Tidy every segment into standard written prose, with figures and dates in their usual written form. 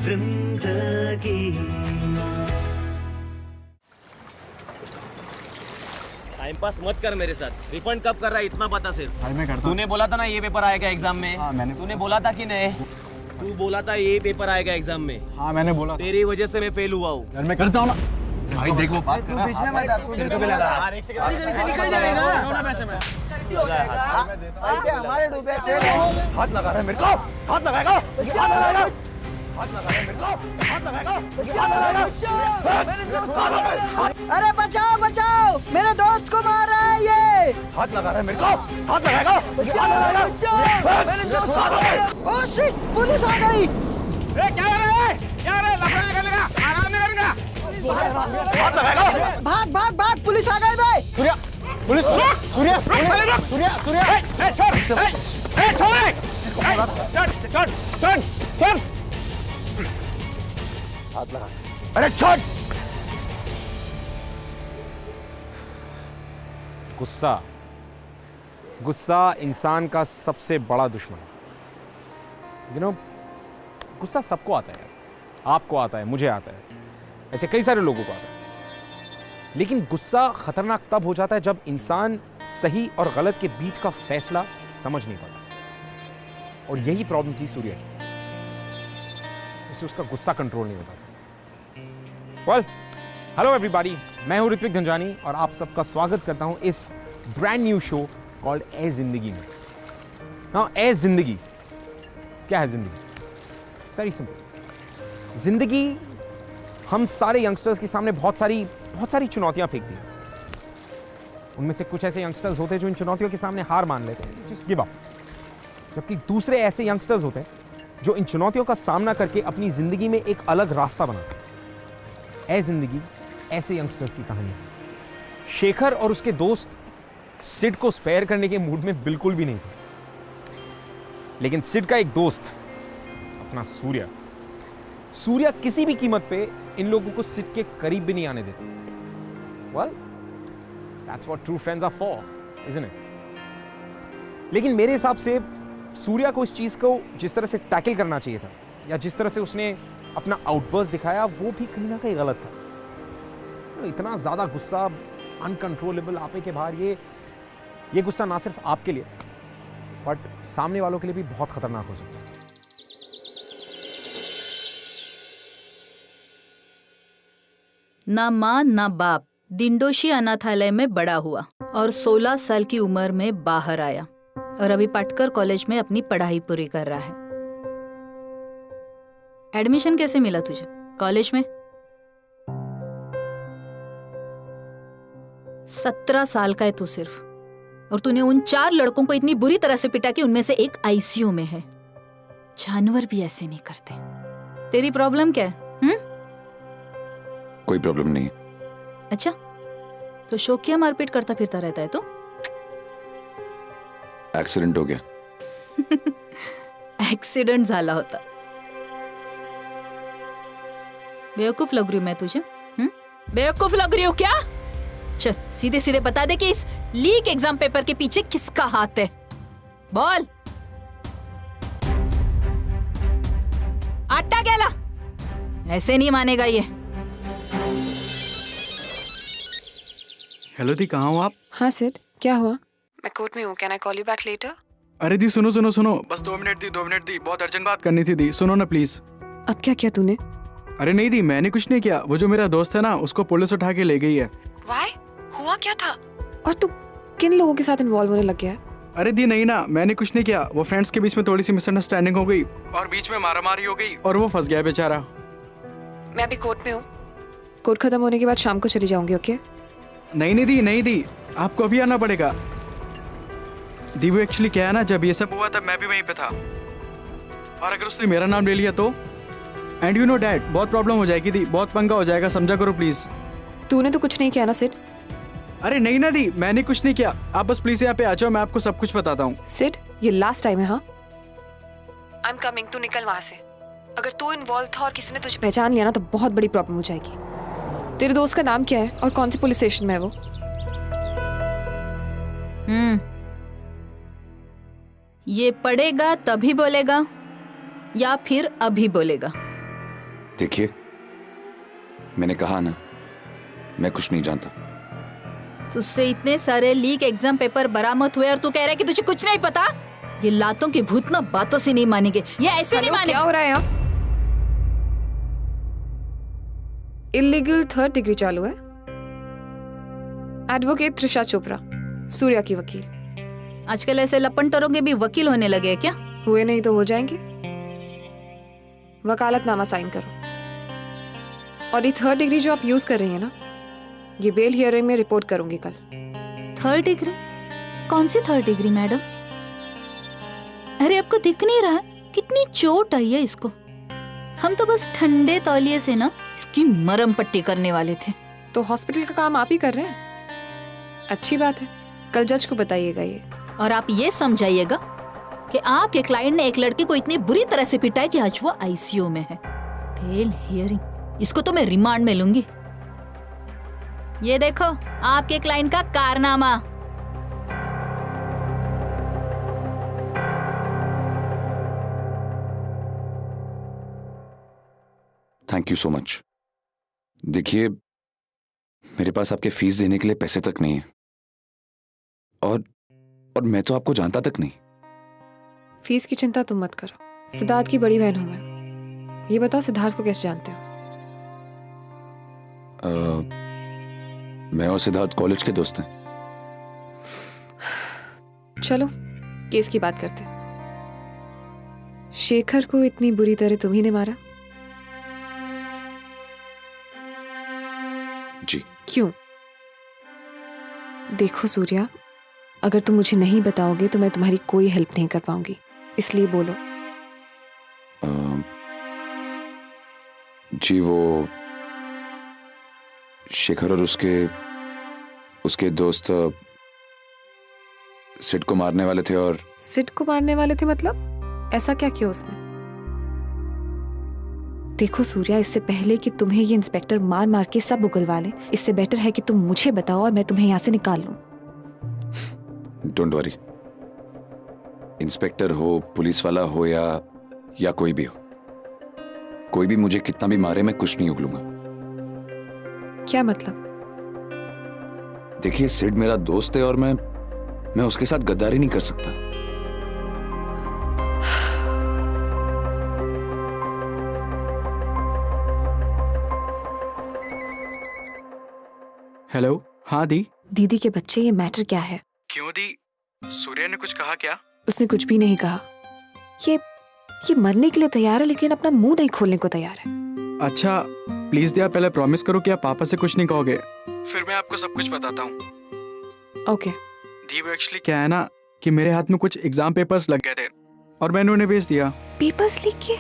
जिंदगी। Time pass मत कर मेरे साथ। रिफंड कब कर रहा है इतना पता सिर्फ। भाई मैं करता हूँ। तूने बोला था ना ये पेपर आएगा एग्जाम में। हाँ, मैंने तूने बोला था कि नहीं? तू बोला था ये पेपर आएगा एग्जाम में। हाँ मैंने बोला। तेरी वजह से मैं फेल हुआ हूँ। यार मैं करता हूँ ना। भाई देखो बात तू बीच में मत आ, तू बीच में मत आ। निकल जाएगा पैसे में। ऐसे हमारे डूबे फेल हो। हाथ लगा रहा है मेरे को। हाथ लगाएगा। हाथ लगाएगा। हाथ लगा रहा है मेरे को। हाथ लगाएगा। हाथ लगाएगा। अरे बचाओ बचाओ, मेरे दोस्त को मार रहा है ये। हाथ लगा रहा है मेरे को। हाथ लगाएगा। ओह शिट, पुलिस आ गई। क्या लफड़ा निकलेगा? आराम नहीं करेगा। हाथ लगाएगा। भाग भाग भाग, पुलिस आ गई बे। सूर्या पुलिस। सूर्या सूर्या सूर्या छोड़। हाथ लगा। अरे छोड़। गुस्सा गुस्सा इंसान का सबसे बड़ा दुश्मन है। गुस्सा सबको आता है। आपको आता है, मुझे आता है, ऐसे कई सारे लोगों को आता है। लेकिन गुस्सा खतरनाक तब हो जाता है जब इंसान सही और गलत के बीच का फैसला समझ नहीं पाता। और यही प्रॉब्लम थी सूर्या की। उसे उसका गुस्सा कंट्रोल नहीं होता था। वेल, हेलो एवरीबॉडी, मैं हूं ऋत्विक धनजानी और आप सबका स्वागत करता हूं इस brand new show called a जिंदगी में। नाउ ए जिंदगी क्या है? जिंदगी इट्स वेरी सिंपल। जिंदगी हम सारे यंगस्टर्स के सामने बहुत सारी चुनौतियां फेंकती है। उनमें से कुछ ऐसे यंगस्टर्स होते हैं जो इन चुनौतियों के सामने हार मान लेते हैं, जस्ट गिव अप। जबकि दूसरे ऐसे यंगस्टर्स होते हैं जो इन चुनौतियों का सामना करके अपनी जिंदगी में एक अलग रास्ता बनाते हैं। ए जिंदगी ऐसे यंगस्टर्स की कहानी है। शेखर और उसके दोस्त सिड को स्पेयर करने के मूड में बिल्कुल भी नहीं थे। लेकिन सिड का एक दोस्त अपना सूर्या किसी भी कीमत पे इन लोगों को सिड के करीब भी नहीं आने देता। Well, that's what true friends are for, isn't it? लेकिन मेरे हिसाब से सूर्या को इस चीज को जिस तरह से टैकल करना चाहिए था, या जिस तरह से उसने अपना आउटबर्स्ट दिखाया, वो भी कहीं ना कहीं गलत था। तो इतना ज्यादा गुस्सा, अनकंट्रोलेबल, आपे के बाहर, ये गुस्सा ना सिर्फ आपके लिए बट सामने वालों के लिए भी बहुत खतरनाक हो सकता है। ना माँ ना बाप, दिंडोशी अनाथालय में बड़ा हुआ और 16 साल की उम्र में बाहर आया और अभी पटकर कॉलेज में अपनी पढ़ाई पूरी कर रहा है। एडमिशन कैसे मिला तुझे कॉलेज में? 17 साल का है तू सिर्फ, और तूने उन 4 लड़कों को इतनी बुरी तरह से पिटा कि उनमें से एक आईसीयू में है। जानवर भी ऐसे नहीं करते। तेरी प्रॉब्लम क्या है? कोई प्रॉब्लम नहीं। अच्छा, तो शौकिया मारपीट करता फिरता रहता है तो? एक्सीडेंट हो गया। एक्सीडेंट झाला होता। बेवकूफ लग रही हूं मैं तुझे? बेवकूफ लग रही हूं क्या? चल सीधे सीधे बता दे कि इस लीक एग्जाम पेपर के पीछे किसका हाथ है? बोल। आटा गेला, ऐसे नहीं मानेगा ये। हेलो दी, कहाँ हो आप? हाँ सिड, क्या हुआ? मैं कोर्ट में हूँ, can I call you back later? अरे दी सुनो सुनो सुनो, बस 2 मिनट दी, बहुत अर्जेंट बात करनी थी दी, सुनो ना प्लीज। अब क्या किया तूने? अरे नहीं दी, मैंने कुछ नहीं किया। वो जो मेरा दोस्त है ना, उसको पुलिस उठा के ले गई है। वाई? हुआ क्या था? और तू किन लोगों के साथ इन्वॉल्व होने लग गया है? अरे दी नहीं ना, मैंने कुछ नहीं किया। वो फ्रेंड्स के बीच में थोड़ी सी मिसअंडरस्टैंडिंग हो गई और बीच में मारामारी हो गई और वो फंस गया बेचारा। मैं अभी कोर्ट में हूँ, कोर्ट खत्म होने के बाद शाम को चली जाऊंगी, ओके? नहीं दी, आपको अभी आना पड़ेगा। दी वो एक्चुअली क्या है ना, जब ये सब हुआ तब मैं भी वहीं पे था, और अगर उसने मेरा नाम ले लिया तो एंड यू नो डैड, बहुत प्रॉब्लम हो जाएगी दी, बहुत पंगा हो जाएगा, समझा करो प्लीज। तूने तो कुछ नहीं किया ना सिड? अरे नहीं ना दी, मैंने कुछ नहीं किया। आप बस प्लीज यहाँ पे आ जाओ, मैं आपको सब कुछ बताता हूँ। सिड, ये लास्ट टाइम है। हाँ, आई एम कमिंग, तू निकल वहां से। अगर तू इन्वॉल्व था और किसी ने तुझे पहचान लिया ना तो बहुत बड़ी प्रॉब्लम हो जाएगी। तेरे दोस्त का नाम क्या है और कौन से पुलिस स्टेशन में है वो? ये पढ़ेगा तभी बोलेगा या फिर अभी बोलेगा? देखिए, मैंने कहा ना, मैं कुछ नहीं जानता। तुझसे इतने सारे लीक एग्जाम पेपर बरामद हुए और तू कह रहा है कि तुझे कुछ नहीं पता? ये लातों के भूत ना बातों से नहीं मानेंगे, ये ऐसे नहीं हेलो, मानेंगे। क्या हो रहा है यहाँ? इलीगल 3rd डिग्री चालू है। एडवोकेट त्रिशा चोपड़ा, सूर्या की वकील। आजकल ऐसे लपंटरों के भी वकील होने लगे हैं क्या? हुए नहीं तो हो जाएंगे। वकालतनामा साइन करो। और ये 3rd डिग्री जो आप यूज कर रही है ना, ये बेल हियरिंग में रिपोर्ट करूंगी कल। 3rd degree? कौन सी 3rd डिग्री मैडम? अरे आपको दिख नहीं रहा है कितनी चोट आई है इसको? हम तो बस ठंडे तौलिए से ना इसकी मरहम पट्टी करने वाले थे। तो हॉस्पिटल का काम आप ही कर रहे हैं? अच्छी बात है, कल जज को बताइएगा ये। और आप ये समझाइएगा कि आपके क्लाइंट ने एक लड़की को इतनी बुरी तरह से पिटा है कि आज वो आईसीयू में है। बेल हियरिंग, इसको तो मैं रिमांड में लूंगी। ये देखो आपके क्लाइंट का कारनामा। Thank you so much. देखिए, मेरे पास आपके फीस देने के लिए पैसे तक नहीं है, और मैं तो आपको जानता तक नहीं। फीस की चिंता तुम मत करो, सिद्धार्थ की बड़ी बहन हूं मैं। ये बताओ, सिद्धार्थ को कैसे जानते हो? मैं और सिद्धार्थ कॉलेज के दोस्त हैं। चलो केस की बात करते हैं। शेखर को इतनी बुरी तरह तुम्ही ने मारा? जी। क्यों? देखो सूर्या, अगर तुम मुझे नहीं बताओगे तो मैं तुम्हारी कोई हेल्प नहीं कर पाऊंगी, इसलिए बोलो। जी, वो शेखर और उसके दोस्त सिड को मारने वाले थे। और सिड को मारने वाले थे मतलब? ऐसा क्या किया उसने? देखो सूर्या, इससे पहले कि तुम्हें ये इंस्पेक्टर मार मार के सब उगलवा ले, इससे बेटर है कि तुम मुझे बताओ और मैं तुम्हें यहाँ से निकाल लूं। डोंट वरी, इंस्पेक्टर हो, पुलिस वाला हो या कोई भी हो, कोई भी मुझे कितना भी मारे, मैं कुछ नहीं उगलूंगा। क्या मतलब? देखिए, सिड मेरा दोस्त है और मैं उसके साथ गद्दारी नहीं कर सकता। हेलो। हाँ दी। दीदी के बच्चे, ये मैटर क्या है? क्यों दी? सूर्या ने कुछ कहा क्या? उसने कुछ भी नहीं कहा। ये मरने के लिए तैयार है, लेकिन अपना मुंह नहीं खोलने को तैयार है। अच्छा प्लीज दिया, पहले प्रॉमिस करो कि आप पापा से कुछ नहीं कहोगे, फिर मैं आपको सब कुछ बताता हूँ। ओके। दी, वो एक्चुअली क्या है ना कि मेरे हाथ में कुछ एग्जाम पेपर्स लग गए थे और मैंने उन्हें भेज दिया। पेपर्स लीक किए?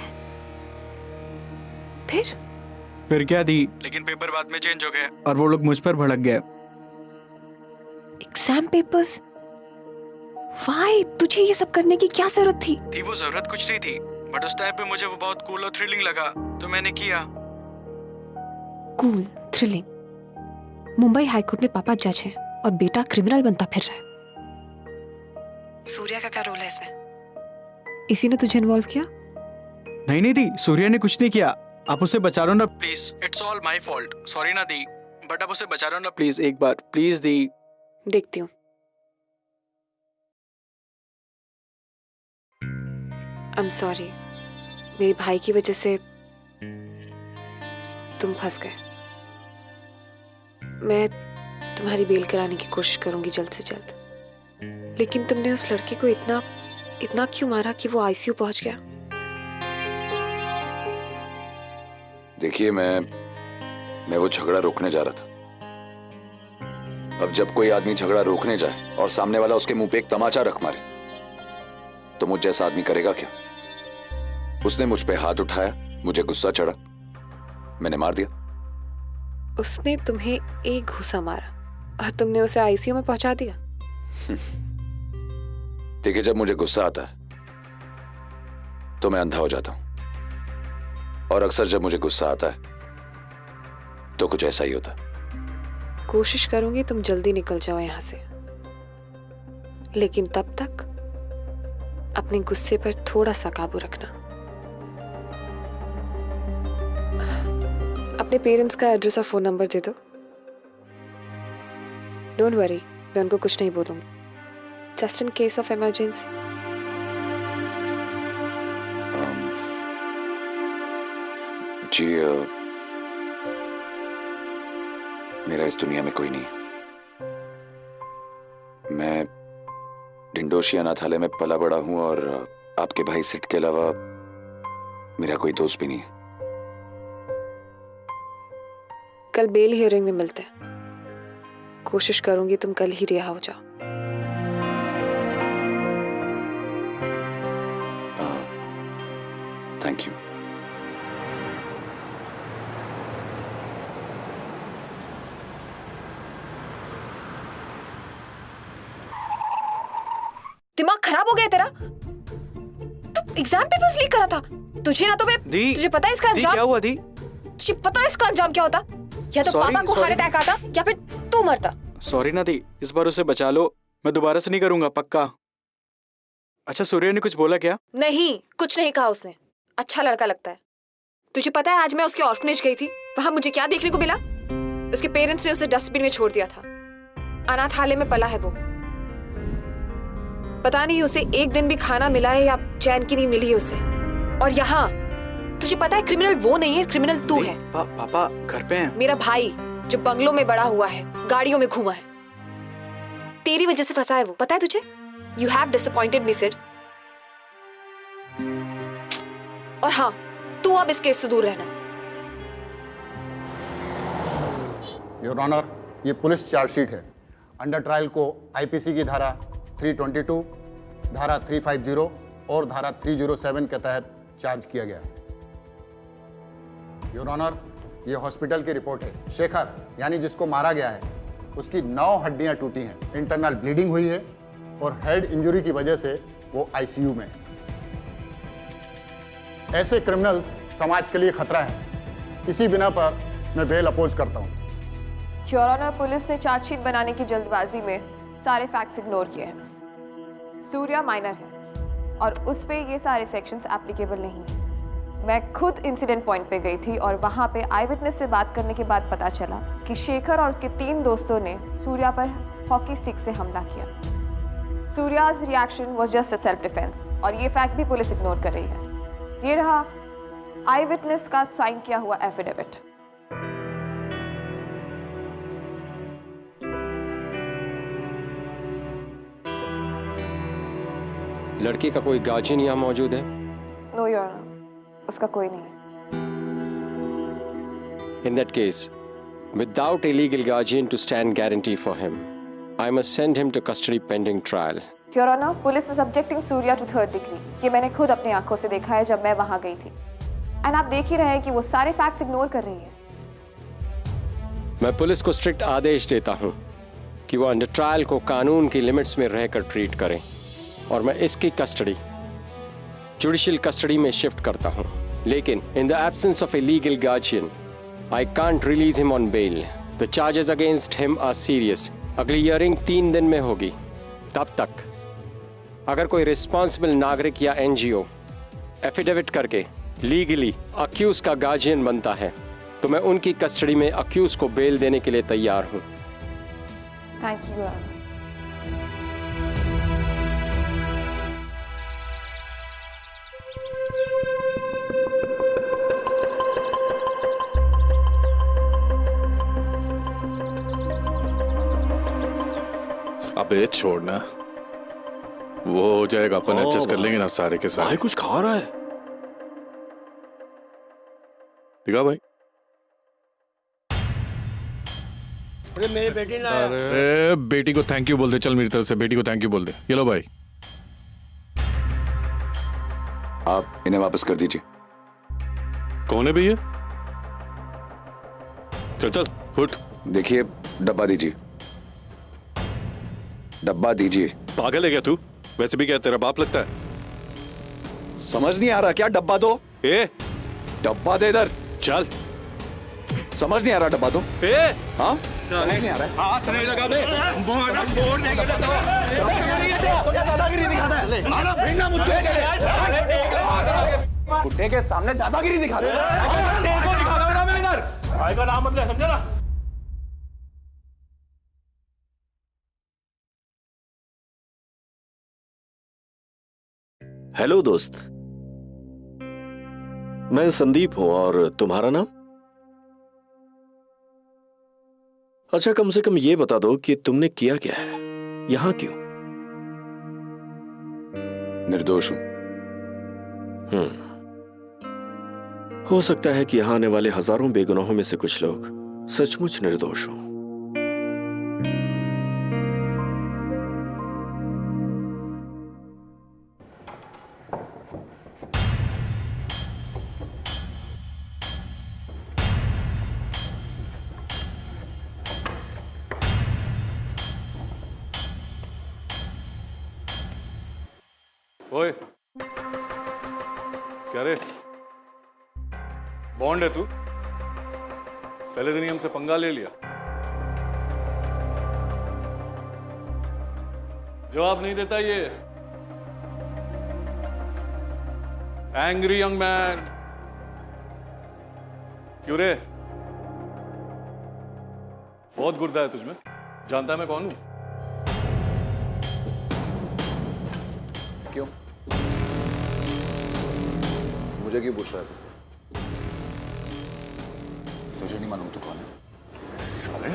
फिर क्या दी, लेकिन पेपर बाद में चेंज हो गए और वो लोग मुझ पर भड़क गए। Exam papers? वाई? तुझे ये सब करने की क्या जरूरत थी? दी, वो जरूरत कुछ नहीं थी, बट उस टाइम पे मुझे वो बहुत कूल और थ्रिलिंग लगा, तो मैंने किया। Cool, thrilling? मुंबई हाईकोर्ट में पापा जज हैं और बेटा क्रिमिनल बनता फिर रहा है। सूर्या का क्या रोल है इसमें? इसी ने तुझे इन्वॉल्व किया? नहीं दी, सूर्या ने कुछ नहीं किया। आप उसे बचा लो ना please. It's all my fault. Sorry ना दी, बट आप उसे बचा लो ना प्लीज, एक बार प्लीज दी। देखती हूँ। आई एम सॉरी, मेरे भाई की वजह से तुम फंस गए। मैं तुम्हारी बेल कराने की कोशिश करूंगी जल्द से जल्द, लेकिन तुमने उस लड़के को इतना क्यों मारा कि वो आईसीयू पहुंच गया? देखिए, मैं वो झगड़ा रोकने जा रहा था। अब जब कोई आदमी झगड़ा रोकने जाए और सामने वाला उसके मुंह पे एक तमाचा रख मारे, तो मुझ जैसा आदमी करेगा क्या? उसने मुझ पे हाथ उठाया, मुझे गुस्सा चढ़ा, मैंने मार दिया। उसने तुम्हें एक घूसा मारा और तुमने उसे आईसीयू में पहुंचा दिया? देखिए, जब मुझे गुस्सा आता है तो मैं अंधा हो जाता हूं, और अक्सर जब मुझे गुस्सा आता है तो कुछ ऐसा ही होता है। कोशिश करूंगी तुम जल्दी निकल जाओ यहां से, लेकिन तब तक अपने गुस्से पर थोड़ा सा काबू रखना। अपने पेरेंट्स का एड्रेस और फोन नंबर दे दो। डोंट वरी, मैं उनको कुछ नहीं बोलूंगी, just in case of emergency. जी मेरा इस दुनिया में कोई नहीं। मैं डिंडोशी अनाथालय में पला बड़ा हूं और आपके भाई सिट के अलावा मेरा कोई दोस्त भी नहीं। कल बेल हियरिंग में मिलते हैं। कोशिश करूंगी तुम कल ही रिहा हो जाओ। Thank you. दिमाग खराब हो गया तेरा? तू एग्जाम पेपर्स लीक करा था। तुझे ना तो मैं तुझे पता है इसका अंजाम क्या हुआ दी? तुझे पता है इसका अंजाम क्या होता? या तो पापा को हार्ट अटैक आता या फिर तू मरता। सॉरी ना दी, इस बार उसे बचा लो, मैं दोबारा से नहीं करूंगा पक्का। अच्छा सूर्य ने कुछ बोला क्या? नहीं, कुछ नहीं कहा उसने। अच्छा लड़का लगता है। तुझे पता है आज मैं उसके ऑर्फनेज गई थी, वहां मुझे क्या देखने को मिला? उसके पेरेंट्स ने उसे डस्टबिन में छोड़ दिया था। अनाथालय में पला है वो। पता नहीं उसे एक दिन भी खाना मिला है या चैन की नींद मिली है उसे। और यहाँ तुझे पता है क्रिमिनल वो नहीं है, क्रिमिनल तू है। पापा घर पे हैं। मेरा भाई जो बंगलों में बड़ा हुआ है, गाड़ियों में घूमा है, तेरी वजह से फंसा है वो। पता है तुझे? You have disappointed me Sid. और हाँ, तू अब इस केस से दूर रहना। योर ऑनर, ये पुलिस चार्जशीट है। अंडर ट्रायल को आईपीसी की धारा 322, धारा 350 और धारा 307 के तहत चार्ज किया गया है। योर ऑनर, ये हॉस्पिटल की रिपोर्ट है। शेखर यानी जिसको मारा गया है, उसकी 9 हड्डियां टूटी हैं, इंटरनल ब्लीडिंग हुई है और हेड इंजरी की वजह से वो आईसीयू में है। ऐसे क्रिमिनल्स समाज के लिए खतरा है। इसी बिना पर मैं बेल अपोज करता हूँ। योर ऑनर, पुलिस ने चार्जशीट बनाने की जल्दबाजी में सारे फैक्ट्स इग्नोर किए हैं। सूर्या माइनर है और उस पे ये सारे सेक्शंस एप्लीकेबल नहीं है। मैं खुद इंसिडेंट पॉइंट पे गई थी और वहाँ पे आई विटनेस से बात करने के बाद पता चला कि शेखर और उसके 3 दोस्तों ने सूर्या पर हॉकी स्टिक से हमला किया। Surya's reaction was just a self defense और ये फैक्ट भी पुलिस इग्नोर कर रही है। ये रहा आई विटनेस का साइन किया हुआ एफिडेविट। लड़की का कोई गार्जियन यहाँ मौजूद है? नो योर ऑनर, उसका कोई नहीं है। In that case, without a legal guardian to stand guarantee for him, I must send him to custody pending trial. Your honour, police is subjecting Surya to 3rd degree. ये मैंने खुद अपनी आंखों से देखा है जब मैं वहां गई थी। एंड आप देख ही रहे हैं कि वो सारे फैक्ट्स इग्नोर कर रही है। मैं पुलिस को स्ट्रिक्ट आदेश देता हूँ कि वो अंडर ट्रायल को कानून की लिमिट्स में रहकर ट्रीट करें और मैं इसकी कस्टडी जुडिशियल कस्टडी में शिफ्ट करता हूँ। लेकिन in the absence of a legal guardian I can't release him on bail. The charges against him are serious. अगली हियरिंग 3 दिन में होगी। तब तक अगर कोई रिस्पॉन्सिबल नागरिक या एनजीओ एफिडेविट करके लीगली अक्यूज का गार्जियन बनता है तो मैं उनकी कस्टडी में अक्यूज को बेल देने के लिए तैयार हूँ। Thank you. अबे छोड़ना, वो हो जाएगा, अपन एडजस्ट कर लेंगे ना सारे के सारे। भाई कुछ खा रहा है। दिखा भाई। मेरी बेटी ना। अरे बेटी को थैंक यू बोल दे। चल मेरी तरफ से बेटी को थैंक यू बोल दे। ये लो भाई। आप इन्हें वापस कर दीजिए। कौन है भैया? चल चल उठ। देखिए, डब्बा दीजिए, डब्बा दीजिए। पागल है क्या तू? वैसे भी क्या तेरा बाप लगता है? समझ नहीं आ रहा क्या? डब्बा दो। ए डब्बा दे इधर। चल। समझ नहीं आ रहा? डब्बा दो। ए हाँ, समझ नहीं आ रहा है। हाथ नहीं लगा दे। दादागिरी दिखाता है। मारा भिड़ना मुझसे। बुड्ढे के सामने दादागिरी दिखा दे। कर। भाई का नाम मत ले, समझा ना? हेलो दोस्त, मैं संदीप हूं और तुम्हारा नाम? अच्छा, कम से कम ये बता दो कि तुमने किया क्या है, यहां क्यों? निर्दोष हूं। हो सकता है कि यहां आने वाले हजारों बेगुनाहों में से कुछ लोग सचमुच निर्दोष हों। ओए, क्या रे? बॉन्ड है तू? पहले दिन ही हमसे पंगा ले लिया। जवाब नहीं देता ये। Angry young man. क्यों रे? बहुत गुर्दा है तुझमें। जानता है मैं कौन हूं? क्यों? मुझे क्यों पूछ रहा है तू? तुझे नहीं मालूम तू कौन है? साले।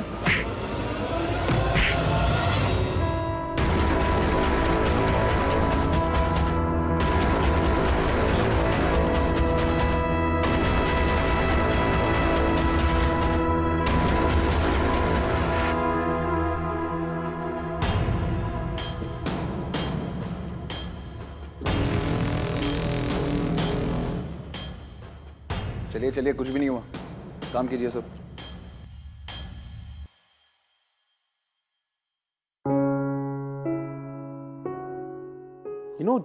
चलिए चलिए, कुछ भी नहीं हुआ, काम कीजिए सब।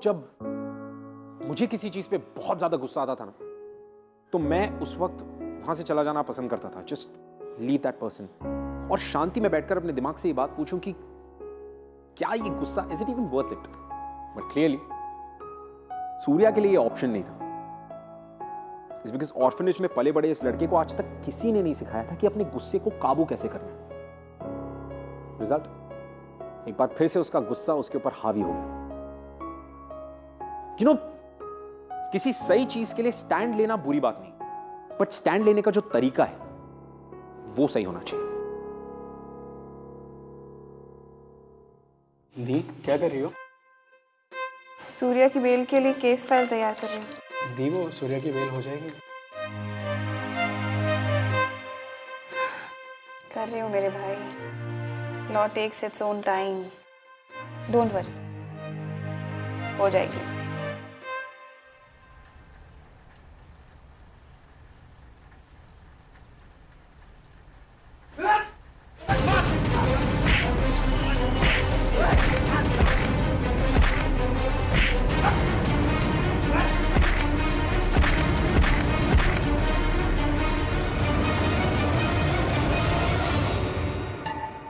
जब मुझे किसी चीज पे बहुत ज्यादा गुस्सा आता था ना, तो मैं उस वक्त वहां से चला जाना पसंद करता था। जस्ट लीव दैट पर्सन और शांति में बैठकर अपने दिमाग से ये बात पूछूं कि क्या ये गुस्सा is it even worth it? But clearly Surya के लिए ये ऑप्शन नहीं था। इस बिकॉज ऑर्फनेज में पले बड़े इस लड़के को आज तक किसी ने नहीं सिखाया था कि अपने गुस्से को काबू कैसे करना है। रिजल्ट, एक बार फिर से उसका गुस्सा उसके ऊपर हावी हो गया। किसी सही चीज के लिए स्टैंड लेना बुरी बात नहीं, बट स्टैंड लेने का जो तरीका है वो सही होना चाहिए। दी, क्या कर रही हो? सूर्या की बेल के लिए केस फाइल तैयार कर रही हूँ। दी, वो सूर्या की बेल हो जाएगी? कर रही हूँ मेरे भाई। Law takes its own time, don't worry, हो जाएगी।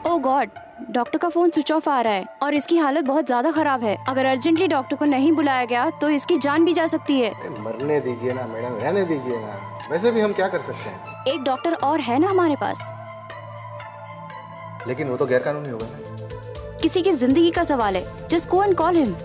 ओह गॉड, डॉक्टर का फोन स्विच ऑफ आ रहा है और इसकी हालत बहुत ज्यादा खराब है। अगर अर्जेंटली डॉक्टर को नहीं बुलाया गया तो इसकी जान भी जा सकती है। मरने दीजिए ना मैडम, रहने दीजिए ना। वैसे भी हम क्या कर सकते हैं? एक डॉक्टर और है ना हमारे पास। लेकिन वो तो गैरकानूनी होगा ना। किसी की जिंदगी का सवाल है, just go and call him.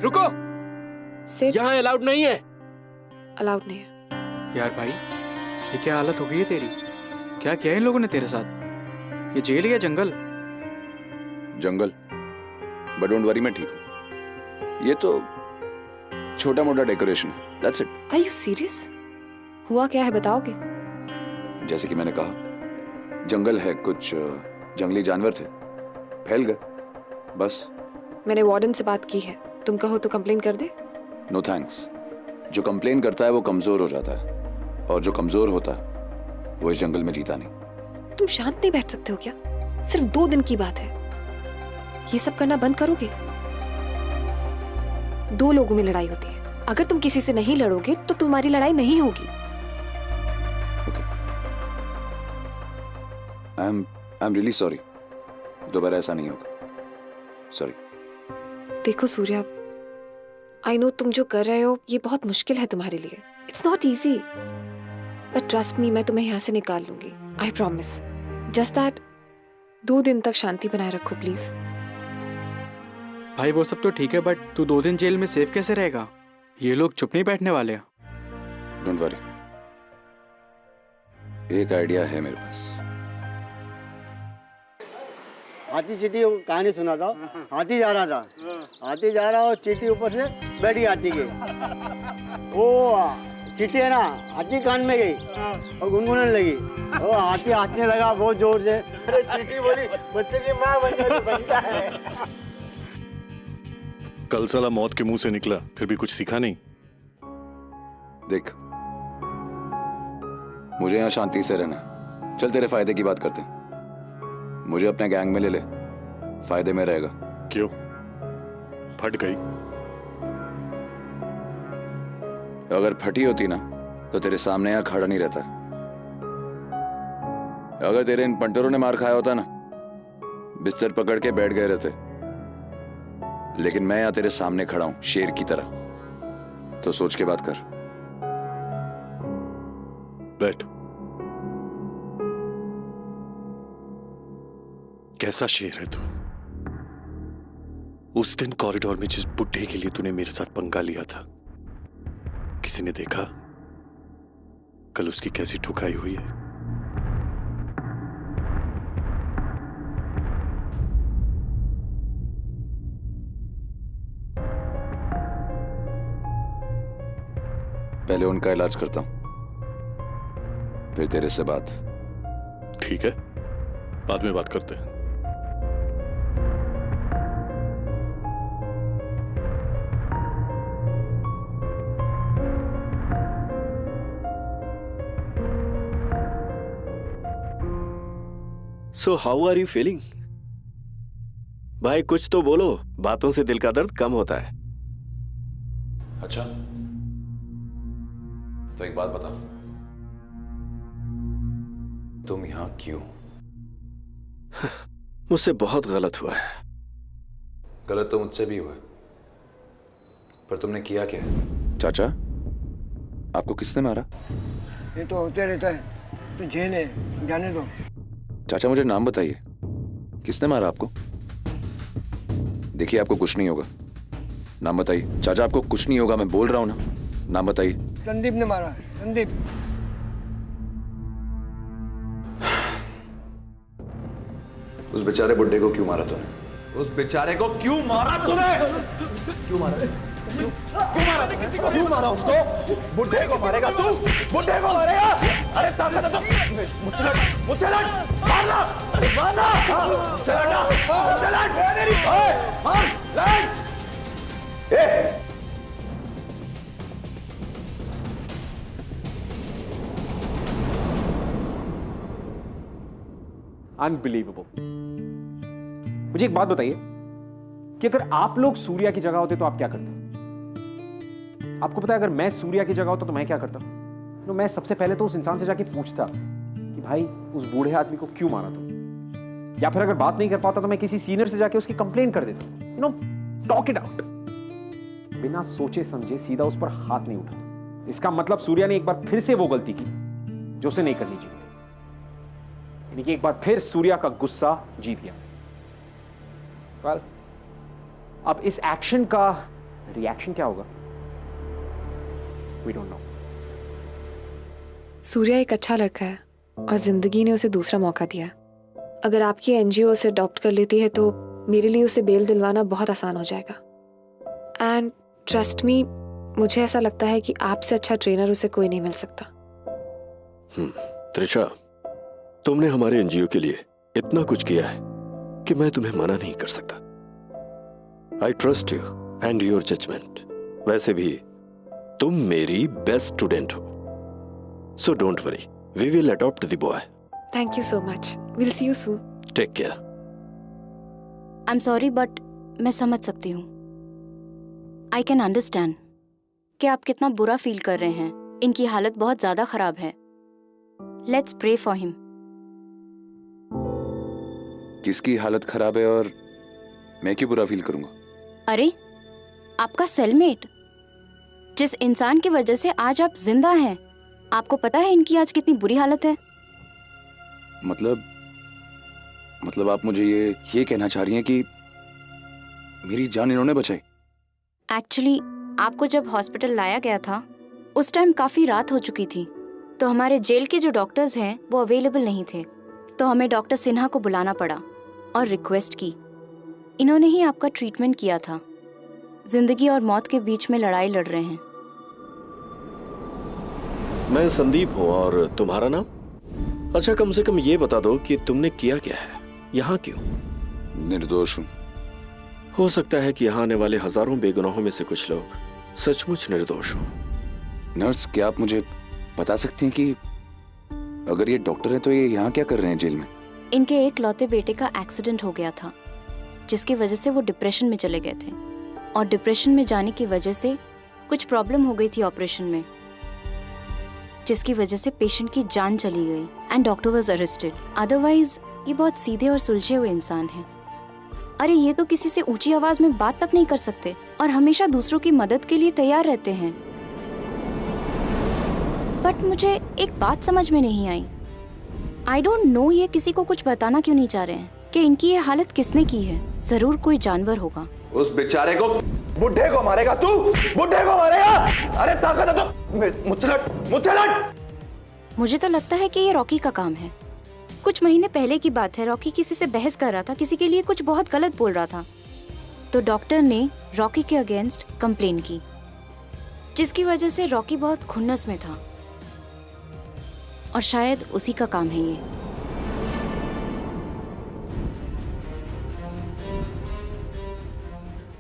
रुको, यहाँ अलाउड नहीं है। अलाउड नहीं है। यार भाई, ये क्या हालत हो गई है तेरी? क्या किया इन लोगों ने तेरे साथ? ये जेल या जंगल? जंगल, बट डोंट वरी, मैं ठीक हूँ। ये तो छोटा मोटा डेकोरेशन है, that's it. Are you serious? हुआ क्या है, बताओगे? जैसे कि मैंने कहा, जंगल है, कुछ जंगली जानवर थे, फैल गए, बस। मैंने वार्डन से बात की है, तुम कहो तो कंप्लेन कर दे? No thanks. जो कंप्लेन करता है वो कमजोर हो जाता है, और जो कमजोर होता है वो इस जंगल में जीता नहीं। तुम शांत नहीं बैठ सकते हो क्या? सिर्फ 2 दिन की बात है, ये सब करना बंद करोगे? दो लोगों में लड़ाई होती है। अगर तुम किसी से नहीं लड़ोगे तो तुम्हारी लड़ाई नहीं होगी। I am really sorry. दोबारा ऐसा नहीं होगा। सॉरी। देखो सूर्या, आई नो तुम जो कर रहे हो ये बहुत मुश्किल है तुम्हारे लिए। It's not easy, but trust me, मैं तुम्हें यहाँ से निकाल लूंगी। I promise. जस्ट दैट 2 दिन तक शांति बनाए रखो प्लीज। भाई वो सब तो ठीक है, बट तू 2 दिन जेल में सेफ कैसे रहेगा? ये लोग चुप नहीं बैठने वाले हैं। डोंट वरी, एक आइडिया है मेरे पास। हाथी चींटी को कहानी सुनाता हूँ। हाथी जा रहा था, हाथी जा रहा और चींटी ऊपर से बैठ गई हाथी के। वो चींटी है ना, हाथी कान में गई और गुनगुनाने लगी। वो हाथी हंसने लगा बहुत जोर से। चींटी बोली, बच्चे की माँ बनता है। कल साला मौत के मुंह से निकला, फिर भी कुछ सीखा नहीं। देख, मुझे यहाँ शांति से रहना है। चल तेरे फायदे की बात करते हैं। मुझे अपने गैंग में ले ले, फायदे में रहेगा। क्यों? फट गई? अगर फटी होती ना तो तेरे सामने यहाँ खड़ा नहीं रहता। अगर तेरे इन पंटरों ने मार खाया होता ना, बिस्तर पकड़ के बैठ गए रहते। लेकिन मैं यहाँ तेरे सामने खड़ा हूं शेर की तरह, तो सोच के बात कर। बैठ। कैसा शेर है तू? उस दिन कॉरिडोर में जिस बुड्ढे के लिए तूने मेरे साथ पंगा लिया था, किसी ने देखा? कल उसकी कैसी ठुकाई हुई है। पहले उनका इलाज करता हूं, फिर तेरे से बात। ठीक है, बाद में बात करते हैं। So how are you feeling? भाई कुछ तो बोलो, बातों से दिल का दर्द कम होता है। अच्छा, तो एक बात बता, तुम यहां क्यों? मुझसे बहुत गलत हुआ है। गलत तो मुझसे भी हुआ, पर तुमने किया क्या? चाचा, आपको किसने मारा? ये तो होते रहता है, तो जेल है, जाने दो। चाचा मुझे नाम बताइए, किसने मारा आपको? देखिए आपको कुछ नहीं होगा, नाम बताइए। चाचा आपको कुछ नहीं होगा, मैं बोल रहा हूं ना, नाम बताइए। संदीप ने मारा, संदीप। उस बेचारे बुड्ढे को क्यों मारा तूने? उस बेचारे को क्यों मारा तूने? क्यों मारा? क्यों मारा? किसी को क्यों मारा? उसको? बुड्ढे को मारेगा तू? बुड्ढे को मारेगा? अरे ताकत है तो मुझसे लड़, मारना, मारना, मुझसे लड़ना, मार, लड़। अनबिलीवेबल। मुझे एक बात बताइए कि अगर आप लोग सूर्या की जगह होते तो आप क्या करते? आपको पता है अगर मैं सूर्या की जगह होता तो मैं क्या करता? तो मैं सबसे पहले तो उस इंसान से जाके पूछता कि भाई उस बूढ़े आदमी को क्यों मारा तुम? या फिर अगर बात नहीं कर पाता तो मैं किसी सीनियर से जाके उसकी कंप्लेंट कर देता। Talk it out. बिना सोचे समझे सीधा उस पर हाथ नहीं उठा। इसका मतलब सूर्या ने एक बार फिर से वो गलती की जो उसे नहीं करनी चाहिए। यानी कि एक बार फिर सूर्या का गुस्सा जीत गया। well, अब इस एक्शन का रिएक्शन क्या होगा? We don't know. सूर्या एक अच्छा लड़का है और जिंदगी ने उसे दूसरा मौका दिया। अगर आपकी एनजीओ उसे अडॉप्ट कर लेती है तो मेरे लिए उसे बेल दिलवाना बहुत आसान हो जाएगा। एंड ट्रस्ट मी, मुझे ऐसा लगता है कि आपसे अच्छा ट्रेनर उसे कोई नहीं मिल सकता। त्रिशा, तुमने हमारे एनजीओ के लिए इतना कुछ किया है कि मैं तुम्हें मना नहीं कर सकता। I trust you and your judgement. वैसे भी तुम मेरी बेस्ट स्टूडेंट हो, so don't worry, we will adopt the boy. Thank you so much, will see you soon. Take care. I am sorry but मैं समझ सकती हूँ। आई कैन अंडरस्टैंड कि आप कितना बुरा फील कर रहे हैं। इनकी हालत बहुत ज्यादा खराब है। Let's pray for him. किसकी हालत खराब है और मैं क्यों बुरा फील करूंगा? अरे, आपका सेलमेट, जिस इंसान की वजह से आज आप जिंदा हैं, आपको पता है इनकी आज कितनी बुरी हालत है? मतलब आप मुझे ये कहना चाह रही हैं कि मेरी जान इन्होंने बचाई? एक्चुअली आपको जब हॉस्पिटल लाया गया था उस टाइम काफी रात हो चुकी थी, तो हमारे जेल के जो डॉक्टर्स हैं वो अवेलेबल नहीं थे, तो हमें डॉक्टर सिन्हा को बुलाना पड़ा और रिक्वेस्ट की। इन्होंने ही आपका ट्रीटमेंट किया था। जिंदगी और मौत के बीच में लड़ाई लड़ रहे हैं। मैं संदीप हूँ। और तुम्हारा नाम? अच्छा, कम से कम ये बता दो कि तुमने किया क्या है, यहाँ क्यों? निर्दोष हूं। हो सकता है कि यहाँ आने वाले हजारों बेगुनाहों में से कुछ लोग सचमुच निर्दोष हों। नर्स, क्या आप मुझे बता सकती हैं कि अगर ये डॉक्टर है तो ये यहाँ क्या कर रहे हैं जेल में? इनके एक लौते बेटे का एक्सीडेंट हो गया था, जिसकी वजह से वो डिप्रेशन में चले गए थे, और डिप्रेशन में जाने की वजह से कुछ प्रॉब्लम हो गई थी ऑपरेशन में, जिसकी वजह से पेशेंट की जान चली गई and doctor was arrested. Otherwise ये बहुत सीधे और सुलझे हुए इंसान हैं। अरे, ये तो किसी से ऊंची आवाज में बात तक नहीं कर सकते और हमेशा दूसरों की मदद के लिए तैयार रहते हैं। बट मुझे एक बात समझ में नहीं आई। आई डोंट नो ये किसी को कुछ बताना क्यों नहीं चाह रहे हैं कि इनकी ये हालत किसने की है। जरूर कोई जानवर होगा। उस बेचारे को, बुढ़े को मारेगा तू? बुढ़े को मारेगा? अरे ताकत है तो मुझसे लड़। मुझे तो लगता है कि ये रॉकी का काम है। कुछ महीने पहले की बात है, रॉकी किसी से बहस कर रहा था, किसी के लिए कुछ बहुत गलत बोल रहा था, तो डॉक्टर ने रॉकी के अगेंस्ट कंप्लेन की, जिसकी वजह से रॉकी बहुत खुन्नस में था, और शायद उसी का काम है ये।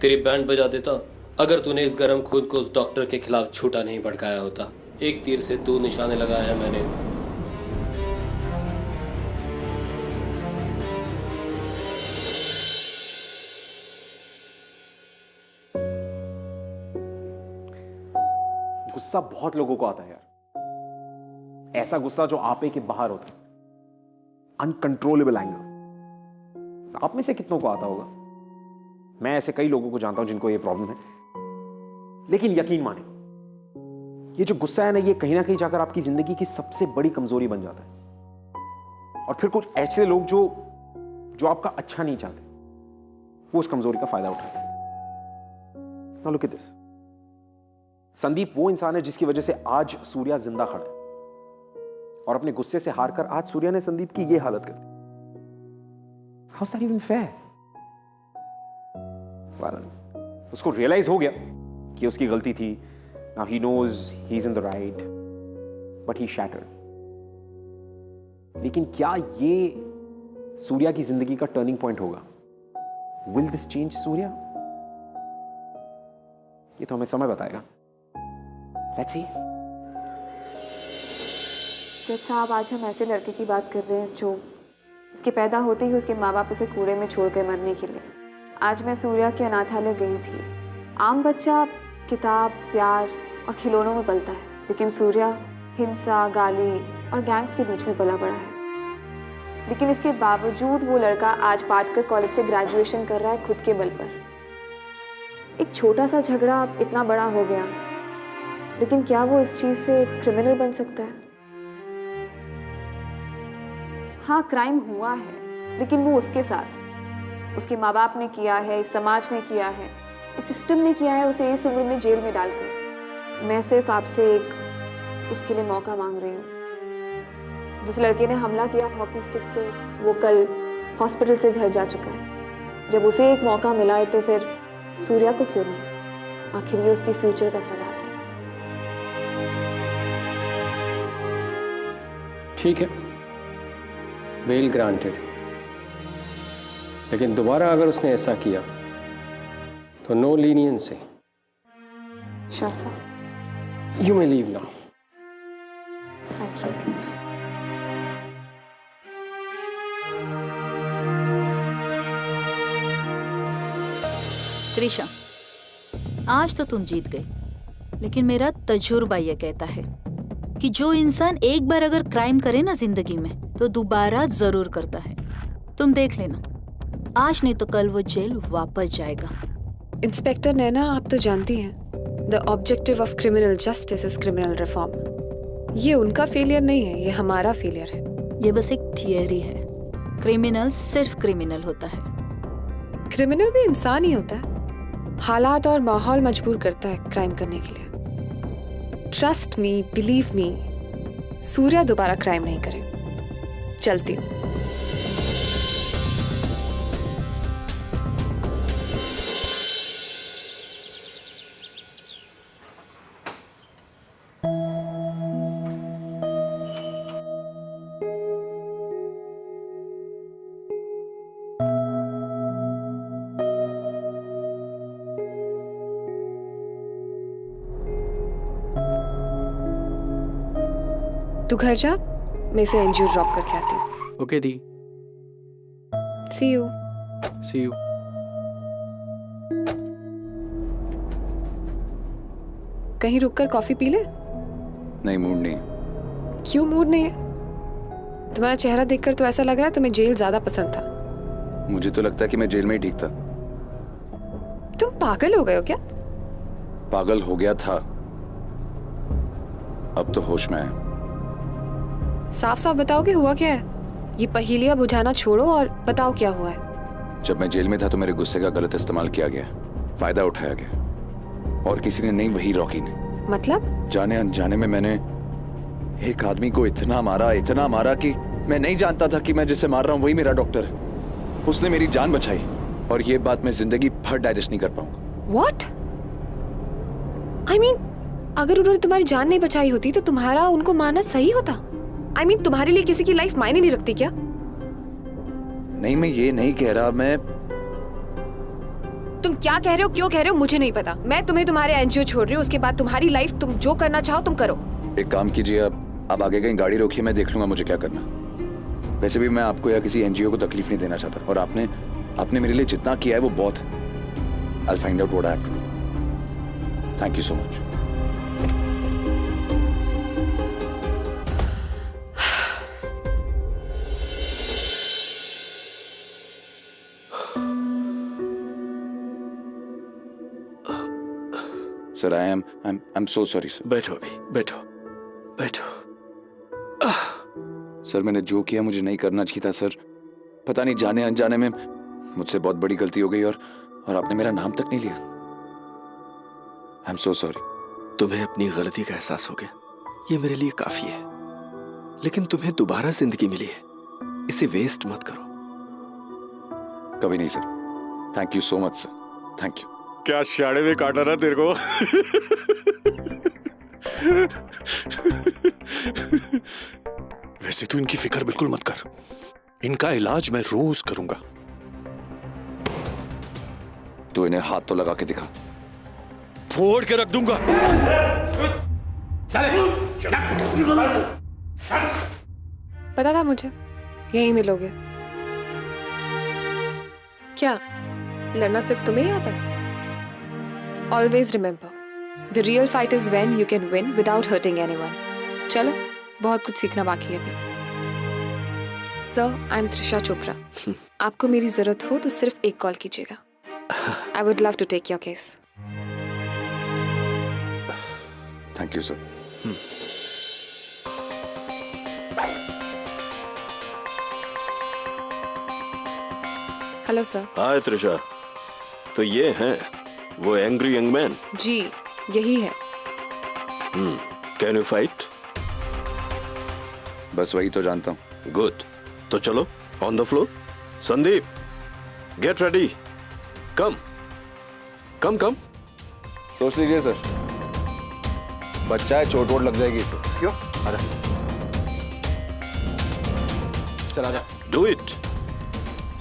तेरी बैंड बजा देता अगर तूने इस गरम खून को उस डॉक्टर के खिलाफ छूटा नहीं भड़काया होता। एक तीर से दो निशाने लगाया है मैंने। गुस्सा बहुत लोगों को आता है यार, ऐसा गुस्सा जो आपे के बाहर होता है, अनकंट्रोलेबल एंगर। आप में से कितनों को आता होगा? मैं ऐसे कई लोगों को जानता हूं जिनको ये प्रॉब्लम है, लेकिन यकीन माने, ये जो गुस्सा है ना, ये कहीं ना कहीं जाकर आपकी जिंदगी की सबसे बड़ी कमजोरी बन जाता है। और फिर कुछ ऐसे लोग जो आपका अच्छा नहीं चाहते, वो उस कमजोरी का फायदा उठाते हैं। Now look at this. Sandeep वो इंसान है जिसकी वजह से आज सूर्या जिंदा खड़ा है, और अपने गुस्से से हारकर आज सूर्या ने संदीप की ये हालत कर दी। How's that even fair? Well, उसको रियलाइज हो गया कि उसकी गलती थी। Now he knows he's in the right, but he shattered. लेकिन क्या ये सूर्या की जिंदगी का टर्निंग पॉइंट होगा? Will this change Surya? ये तो हमें समय बताएगा। Let's see. जज साहब, आज हम ऐसे लड़के की बात कर रहे हैं जो उसके पैदा होते ही उसके माँ बाप उसे कूड़े में छोड़ कर मरने के लिए। आज मैं सूर्या के अनाथालय गई थी। आम बच्चा किताब, प्यार और खिलौनों में पलता है, लेकिन सूर्या हिंसा, गाली और गैंग्स के बीच में पला बड़ा है। लेकिन इसके बावजूद वो लड़का आज पाटकर कॉलेज से ग्रेजुएशन कर रहा है खुद के बल पर। एक छोटा सा झगड़ा इतना बड़ा हो गया, लेकिन क्या वो इस चीज़ से क्रिमिनल बन सकता है? हाँ, क्राइम हुआ है, लेकिन वो उसके साथ, उसके माँ बाप ने किया है, इस समाज ने किया है, इस सिस्टम ने किया है, उसे इस उम्र में जेल में डालकर। मैं सिर्फ आपसे एक उसके लिए मौका मांग रही हूँ। जिस लड़के ने हमला किया हॉकी स्टिक से, वो कल हॉस्पिटल से घर जा चुका है। जब उसे एक मौका मिला है तो फिर सूर्या को क्यों नहीं? आखिर ये उसकी फ्यूचर का सवाल है। ठीक है, बेल ग्रांटेड, लेकिन दोबारा अगर उसने ऐसा किया तो no leniency. Sure, sir. You may leave now. Thank you. Trisha, आज तो तुम जीत गई, लेकिन मेरा तजुर्बा ये कहता है कि जो इंसान एक बार अगर क्राइम करे ना जिंदगी में तो दोबारा जरूर करता है। तुम देख लेना, आज नहीं तो कल वो जेल वापस जाएगा। इंस्पेक्टर नैना, आप तो जानती हैं the objective of criminal justice is criminal reform. ये उनका फेलियर नहीं है, ये हमारा फेलियर है। ये बस एक थियरी है। क्रिमिनल सिर्फ क्रिमिनल होता है। क्रिमिनल भी इंसान ही होता है, हालात और माहौल मजबूर करता है क्राइम करने के लिए। Trust me, believe me, Surya दोबारा क्राइम नहीं करे। चलती हूँ। तू घर जा, मैं इसे एनजीओ ड्रॉप करके आती हूँ। ओके दी, सी यू। See you. कहीं रुककर कॉफी पी ले? नहीं, मूड नहीं। क्यों मूड नहीं है? तुम्हारा चेहरा देखकर तो ऐसा लग रहा है तुम्हें जेल ज्यादा पसंद था। मुझे तो लगता है कि मैं जेल में ही ठीक था। तुम पागल हो गए हो क्या? पागल हो गया था, अब तो होश में है। साफ साफ बताओ कि हुआ क्या है। ये पहेलियां बुझाना छोड़ो और बताओ क्या हुआ है। जब मैं जेल में था तो मेरे गुस्से का गलत इस्तेमाल किया गया, फायदा उठाया गया, और किसी ने नहीं, वही रॉकी ने। मतलब? जाने अनजाने में मैंने एक आदमी को इतना मारा कि मैं नहीं जानता था कि मैं जिसे मार रहा हूँ वही मेरा डॉक्टर है। उसने मेरी जान बचाई, और ये बात मैं जिंदगी भर डाइजेस्ट नहीं कर पाऊंगा। What? I mean, अगर उन्होंने तुम्हारी जान नहीं बचाई होती तो तुम्हारा उनको मारना सही होता। I mean, तुम्हारे लिए किसी की लाइफ मायने नहीं रखती क्या? नहीं, मैं ये नहीं कह रहा। मैं तुम क्या कह रहे हो, क्यों कह रहे हो, मुझे नहीं पता। मैं तुम्हें तुम्हारे एनजीओ छोड़ रही हूँ, उसके बाद तुम्हारी लाइफ, तुम जो करना चाहो तुम करो। एक काम कीजिए, अब आगे कहीं गाड़ी रोकिए, मैं देख लूंगा मुझे क्या करना। वैसे भी मैं आपको या किसी एनजीओ को तकलीफ नहीं देना चाहता, और आपने मेरे लिए जितना किया है वो बहुत है। I'll find out what I have to do. Thank you so much. Sir, I'm so sorry, sir. बैठो अभी, बैठो बैठो। सर, मैंने जो किया मुझे नहीं करना चाहिए था सर। पता नहीं जाने अनजाने में मुझसे बहुत बड़ी गलती हो गई, और आपने मेरा नाम तक नहीं लिया। I'm so sorry. तुम्हें अपनी गलती का एहसास हो गया, ये मेरे लिए काफी है। लेकिन तुम्हें दोबारा जिंदगी मिली है, इसे वेस्ट मत करो। कभी नहीं sir. Thank you so much sir, thank you. क्या शाड़े में काटा ना तेरे को? वैसे तू इनकी फिक्र बिल्कुल मत कर, इनका इलाज मैं रोज करूंगा। तू इन्हें हाथ तो लगा के दिखा। फोड़ के रख दूंगा। पता था मुझे यहीं मिलोगे। क्या लड़ना सिर्फ तुम्हें ही आता है? Always remember, the real fight is when you can win without hurting anyone. चलो, बहुत कुछ सीखना बाकी है अभी। Sir, I'm Trisha Chopra. आपको मेरी जरूरत हो तो सिर्फ एक कॉल कीजिएगा। I would love to take your case. Thank you sir. Hello sir. Hi Trisha, तो ये हैं वो एंग्री यंग मैन? जी, यही है। Can you fight? बस वही तो जानता हूँ। गुड, तो चलो on the floor. Sandeep, get ready. Come come come. सोच लीजिए सर, बच्चा है, चोट वोट लग जाएगी इसे। क्यों? अरे चला जा। Do it.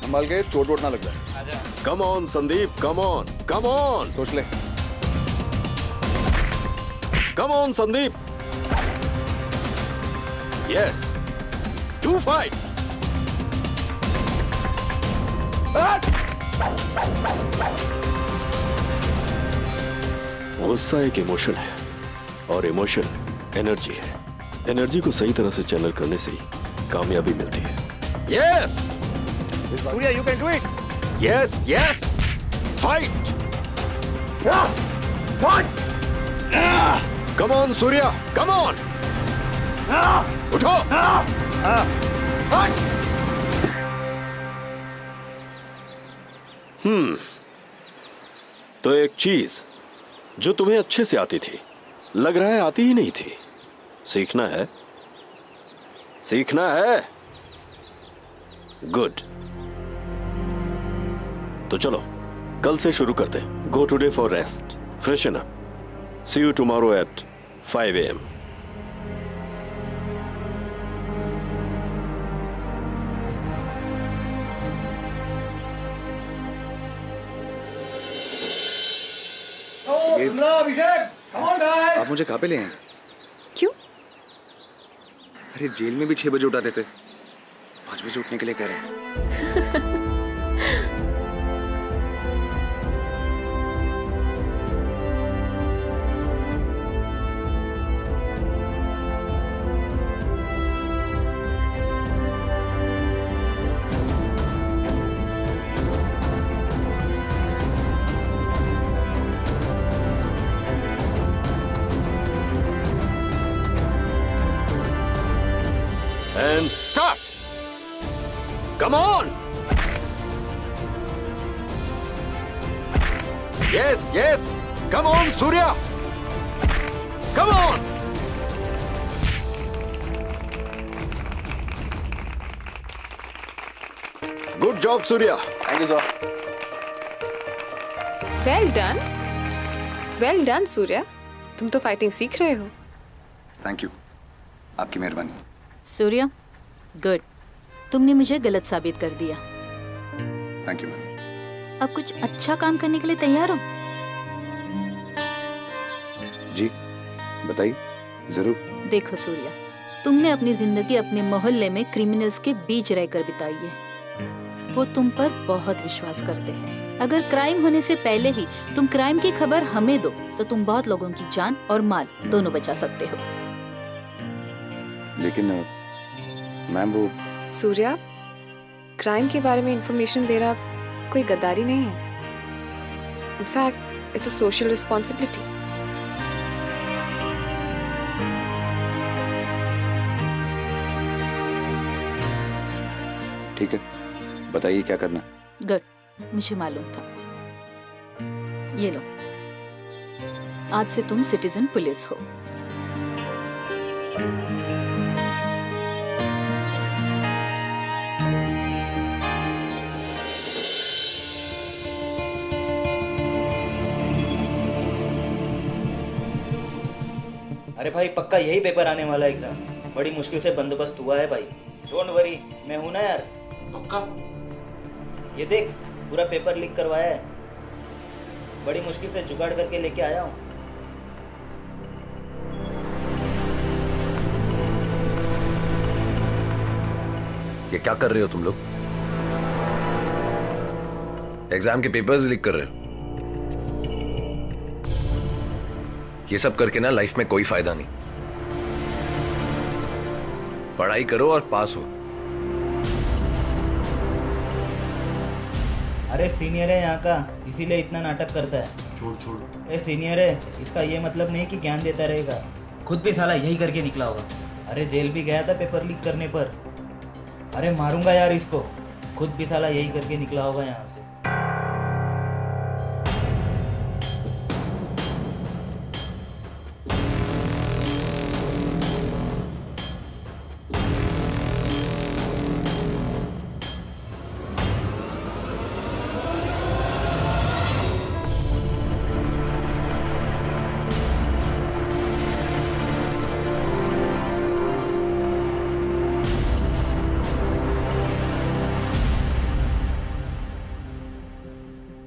संभाल के, चोट वोट ना लग जाए। Come on Sandeep, come on, come on. सोच ले। Come on Sandeep. Yes, do fight. गुस्सा एक इमोशन है और इमोशन एनर्जी है। एनर्जी को सही तरह से चैनल करने से ही कामयाबी मिलती है। Yes Surya, you can do it. Yes yes, fight, come on Surya, come on, उठो। तो एक चीज जो तुम्हें अच्छे से आती थी, लग रहा है आती ही नहीं थी। सीखना है, सीखना है। गुड। तो चलो कल से शुरू करते। Go today for rest, freshen up. See you tomorrow at 5 AM। आप मुझे कहाँ पे ले हैं? क्यों? अरे जेल में भी 6 बजे उठाते थे, 5 बजे उठने के लिए कह रहे हैं। And start. Come on. Yes, yes. Come on, Surya. Come on. Good job, Surya. Thank you sir. Well done Surya, तुम तो फाइटिंग सीख रहे हो। थैंक यू, आपकी मेहरबानी। सूर्या, गुड। तुमने मुझे गलत साबित कर दिया। Thank you ma'am. अब कुछ अच्छा काम करने के लिए तैयार हो? जी बताइए, जरूर। देखो सूर्या, तुमने अपनी जिंदगी अपने मोहल्ले में क्रिमिनल्स के बीच रहकर बिताई है। वो तुम पर बहुत विश्वास करते हैं। अगर क्राइम होने से पहले ही तुम क्राइम की खबर हमें दो तो तुम बहुत लोगों की जान और माल दोनों बचा सकते हो। लेकिन मैम वो सूर्या, क्राइम के बारे में इंफॉर्मेशन देना कोई गद्दारी नहीं है। In fact it's a social responsibility. ठीक है, बताइए क्या करना। गुड, मुझे मालूम था। ये लो, आज से तुम सिटीजन पुलिस हो। अरे भाई पक्का यही पेपर आने वाला है एग्जाम। बड़ी मुश्किल से बंदोबस्त हुआ है भाई। डोंट वरी, मैं हूं ना यार। पक्का? ये देख, पूरा पेपर लीक करवाया है। बड़ी मुश्किल से जुगाड़ करके लेके आया हूं। ये क्या कर रहे हो तुम लोग? एग्जाम के पेपर्स लीक कर रहे हो? ये सब करके ना लाइफ में कोई फायदा नहीं। पढ़ाई करो और पास हो। अरे सीनियर है यहाँ का, इसीलिए इतना नाटक करता है। छोड़ छोड़। अरे सीनियर है, इसका ये मतलब नहीं कि ज्ञान देता रहेगा। खुद भी साला यही करके निकला होगा। अरे जेल भी गया था पेपर लीक करने पर। अरे मारूंगा यार इसको। खुद भी साला यही करके निकला होगा यहाँ से।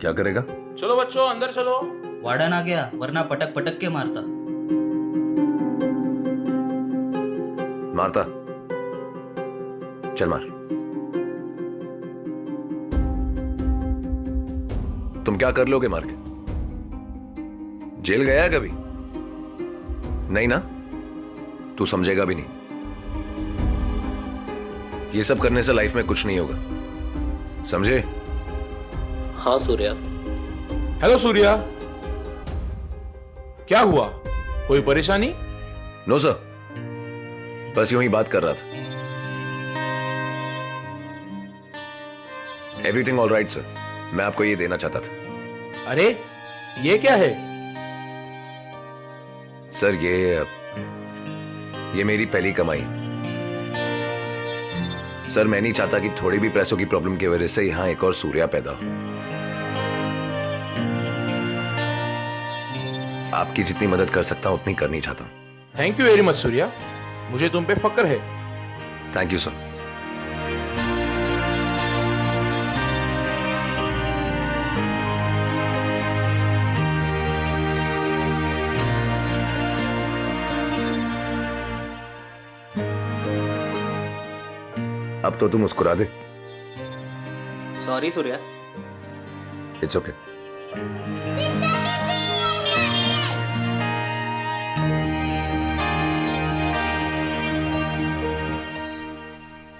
क्या करेगा? चलो बच्चों अंदर चलो। वार्डन आ गया, वरना पटक पटक के मारता। मारता? चल मार। तुम क्या कर लोगे मार के? जेल गया है कभी? नहीं ना? तू समझेगा भी नहीं। ये सब करने से लाइफ में कुछ नहीं होगा, समझे? हाँ सूर्या। हेलो सूर्या, क्या हुआ? कोई परेशानी? नो सर, बस यूं ही बात कर रहा था। एवरीथिंग ऑल राइट सर, मैं आपको ये देना चाहता था। अरे ये क्या है? सर ये मेरी पहली कमाई। सर मैं नहीं चाहता कि थोड़ी भी पैसों की प्रॉब्लम की वजह से यहां एक और सूर्या पैदा हो। आपकी जितनी मदद कर सकता हूं उतनी करनी चाहता हूं। Thank you very much Surya, मुझे तुम पे फक्र है। Thank you sir. अब तो तुम मुस्कुरा दे। सॉरी सूर्या। It's okay.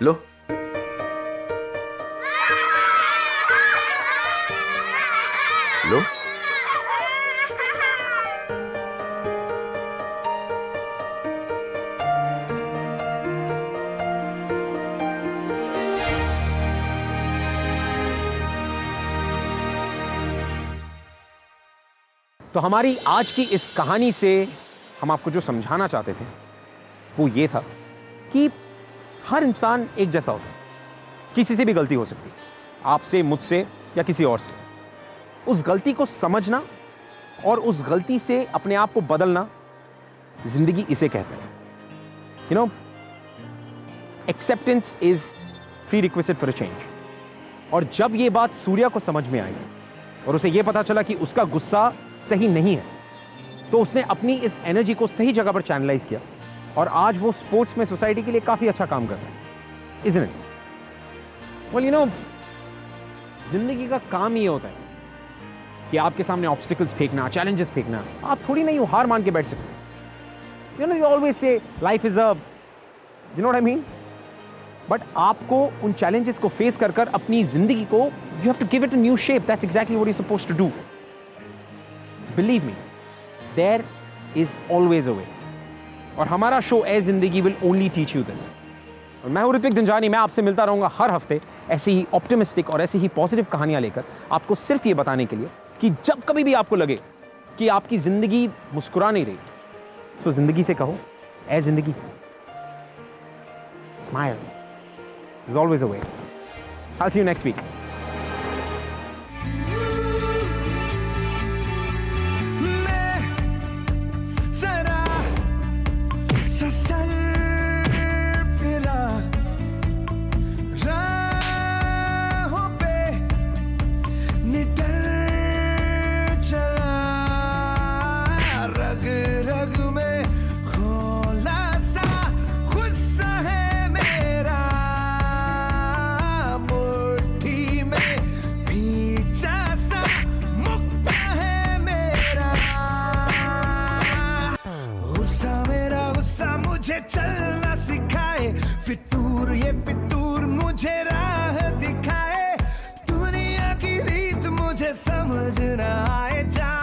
लो, लो। तो हमारी आज की इस कहानी से हम आपको जो समझाना चाहते थे वो ये था कि हर इंसान एक जैसा होता है, किसी से भी गलती हो सकती है, आपसे, मुझसे या किसी और से। उस गलती को समझना और उस गलती से अपने आप को बदलना, जिंदगी इसे कहते हैं। You know, acceptance is pre requisite for a change. और जब ये बात सूर्या को समझ में आई और उसे ये पता चला कि उसका गुस्सा सही नहीं है, तो उसने अपनी इस एनर्जी को सही जगह पर चैनलाइज किया और आज वो स्पोर्ट्स में सोसाइटी के लिए काफी अच्छा काम कर रहा है। Isn't it? Well, you know, जिंदगी का काम ये होता है कि आपके सामने ऑब्स्टिकल्स फेंकना, चैलेंजेस फेंकना। आप थोड़ी नहीं हो हार मान के बैठ सकते। You always say life is a, you know what I mean. But आपको उन चैलेंजेस को फेस कर कर अपनी जिंदगी को you have to give it a new shape. That's exactly what you supposed to do. Believe me, there is always a way. और हमारा शो ए जिंदगी will only teach you this. और मैं हूं ऋत्विक धनजानी, मैं आपसे मिलता रहूंगा हर हफ्ते ऐसी ही ऑप्टिमिस्टिक और ऐसी ही पॉजिटिव कहानियां लेकर, आपको सिर्फ ये बताने के लिए कि जब कभी भी आपको लगे कि आपकी जिंदगी मुस्कुरा नहीं रही, तो जिंदगी से कहो, ए जिंदगी, smile, there's always a way. I'll see you next week. चलना सिखाए फितूर, ये फितूर मुझे राह दिखाए, दुनिया की रीत मुझे समझ ना आए। जा